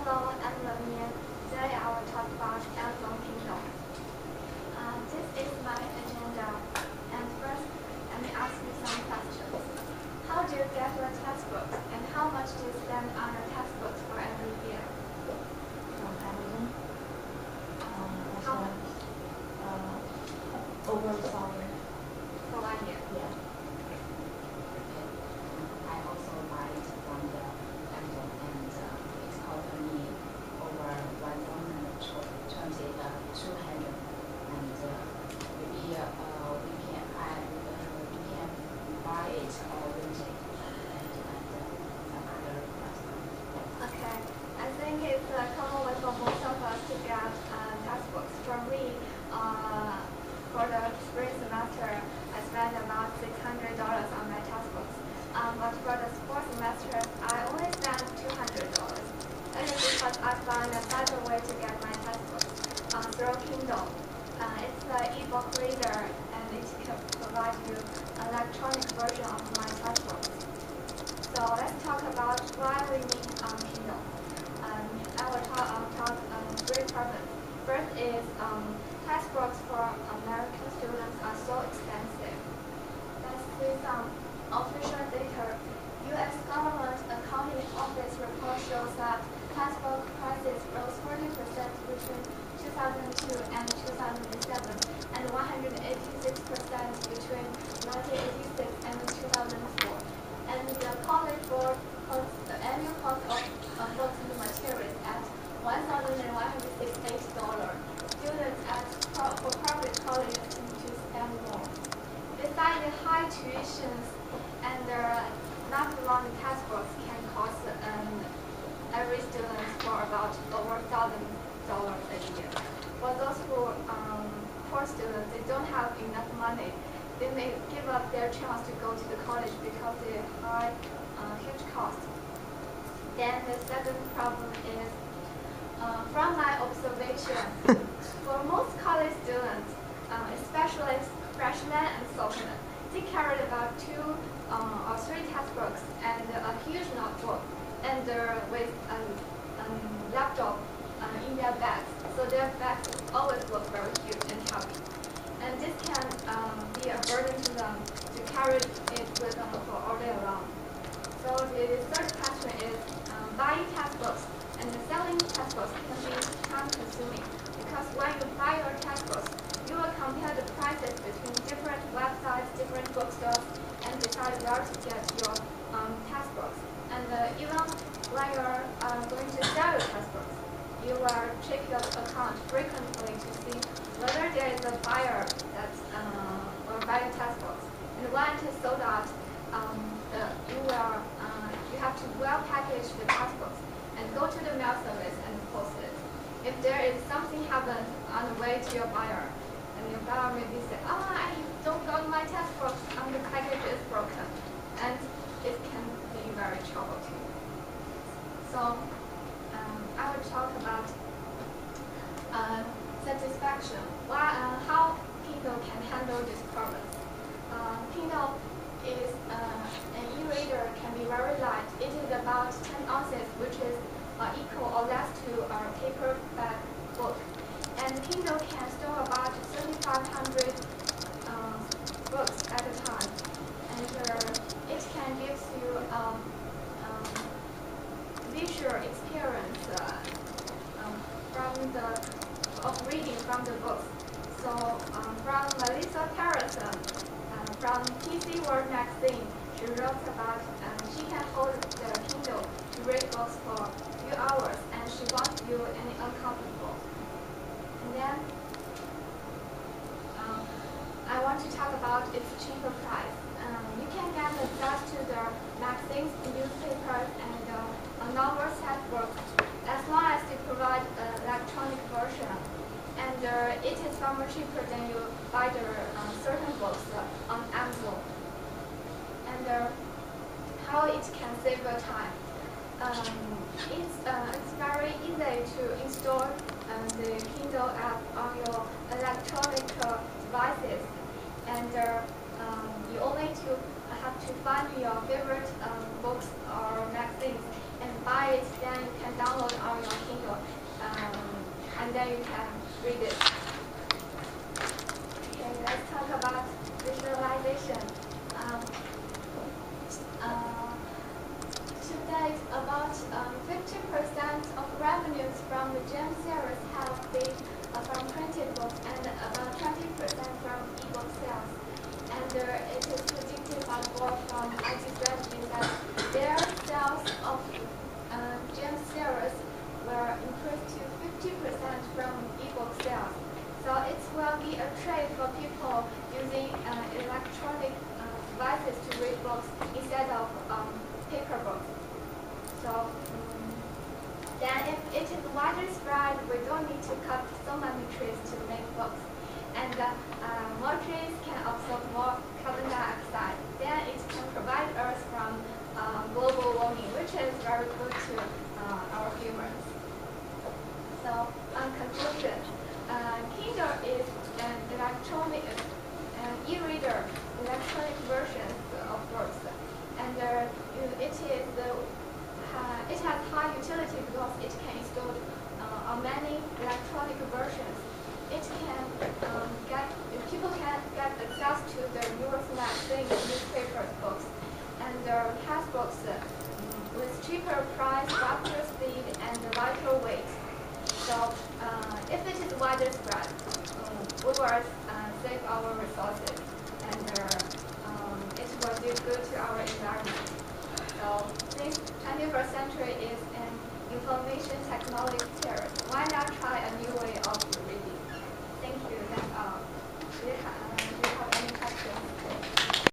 Hello, I'm Lamia. Today I will talk about Amazon Kindle. This is my agenda. And first, let me ask you some questions. How do you get your textbooks, and how much do you spend on your textbooks for every year? From Amazon. How much? Over 1,000. For 1 year? Yeah. I also buy it from the Amazon, and it cost me over 1,200, and maybe we can buy it or rent it and some other customers. Okay. I think it's a common way for most of us to get textbooks. For me, for the spring semester, I spent about $600 on my textbooks. But for the fall semester, I only spent $200. That is because I found a better way to get my textbooks through Kindle. It's an e-book reader, and it can provide you an electronic version of my textbooks. So let's talk about why we need Kindle. I will talk three purposes. First is textbooks for American students are so expensive. Let's see some official data. U.S. Government Accounting Office report shows that textbook prices rose 40% between 2002 and 2007, and 186% between 1986 and 2004. And the college board puts the annual cost of books and materials at $1,168. Students for private colleges need to spend more. Besides the high tuitions and not long textbooks can cost every student for about over $1,000 a year. For those who poor students, they don't have enough money. They may give up their chance to go to the college because of the high, huge cost. Then the second problem is, from my observation, for most college students, especially freshmen and sophomores, they carried about 2 or 3 textbooks and a huge notebook, and with a laptop in their bags. So their bags always look very huge and heavy. And this can be a burden to them to carry it with them for all day long. So the third question is, buying textbooks and selling textbooks can be time-consuming, because when you buy your textbooks, you will compare the prices between different websites, different bookstores, and decide where to get your textbooks. And even when you're going to sell your textbooks, you will check your account frequently to see whether there is a buyer that will buy your textbooks. And when it is sold out, you have to well package the textbooks and go to the mail service and post it. If there is something happened on the way to your buyer, and your buyer maybe say, I don't got my textbooks, the package is broken, and it can be very trouble to you. So I will talk about satisfaction. How Kindle can handle this problem. Kindle is an e-reader, can be very light. It is about 10 ounces, which is equal or less to a paperback book. And Kindle can store about 3,500 books at a time. And it can give you visual experience of reading from the books. So from Melissa Harrison, from PC World magazine, she wrote about she can hold the Kindle to read books for a few hours, and she won't feel any uncomfortable. And then I want to talk about its cheaper price. You can get access to the magazines, newspapers, and novel set books as long as they provide an electronic version. And it is far more cheaper than you buy the certain books on Amazon. And how it can save your time. It's very easy to install the Kindle app on your electronic devices, and you only have to find your favorite books or magazines and buy it. Then you can download on your and then you can read it. Okay, let's talk about visualization. To date, about 50% of revenues from the GEM series have been from printed books and about 20% from e-book sales. And it is predicted by board from IT Strategy that their sales of GEM series will increase to 50% from e-book sales. So it will be a trend for people using electronic devices to read books instead of paper books. So then if it is widespread, we don't need to cut so many trees to make books. And more trees can absorb more carbon dioxide. Then it can provide Earth from global warming, which is very good to our humans. So, conclusion, Kindle is an electronic e-reader, electronic version of books, and it has high utility because it can install on many electronic versions. People can get access to the newest magazines, newspapers, books, and textbooks with cheaper price, faster speed, and lighter weight. So if it is widespread, we will save our resources, and it will do good to our environment. So since 21st century is an information technology era, why not try a new way of reading? Thank you. That's all.